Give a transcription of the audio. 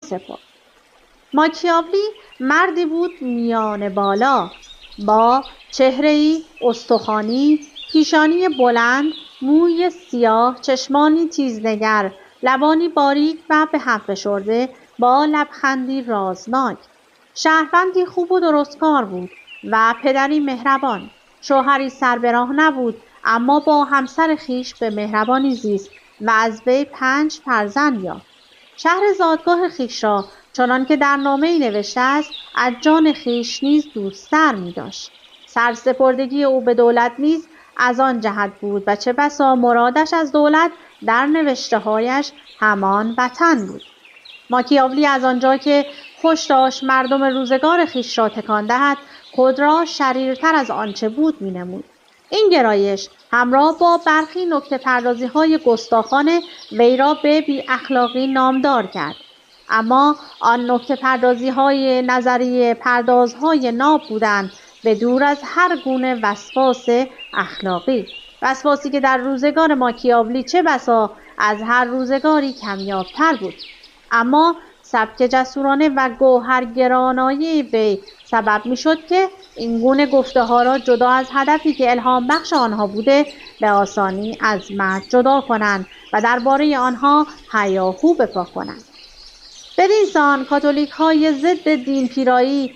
سپرد. ماکیاولی مردی بود میان بالا، با چهره‌ای استخوانی، پیشانی بلند، موی سیاه، چشمانی تیزنگر، لبانی باریک و به هم فشرده، با لبخندی رازناک. شهروندی خوب و درستکار بود و پدری مهربان. شوهری سربراه نبود، اما با همسر خویش به مهربانی زیست و از وی 5 فرزند یافت. شهر زادگاه خویش را چنان که در نامه‌ای نوشته است از جان خویش نیز دوست‌تر می‌داشت. سرسپردگی او به دولت نیز از آن جهت بود و چه بسا مرادش از دولت در نوشته‌هایش همان وطن بود. ماکیاولی از آنجا که خوش داشت مردم روزگار خویش را تکان دهد، خود را شریرتر از آنچه بود می‌نمود. این گرایش همراه با برخی نکته‌پردازی‌های گستاخانه وی را به بی‌اخلاقی نامدار کرد. اما آن نکته‌پردازی‌های نظریه پردازهای ناب بودند، به دور از هر گونه وسواس اخلاقی، وسواسی که در روزگار ماکیاولی چه بسا از هر روزگاری کمیاب‌تر بود. اما سبک جسورانه و گوهرگرانانه وی سبب می‌شد که این گونه گفته‌ها را جدا از هدفی که الهام بخش آنها بوده به آسانی از متن جدا کنند و درباره آنها هیاهو بپا کنند. بدین سان کاتولیک‌های ضد دین پیرایی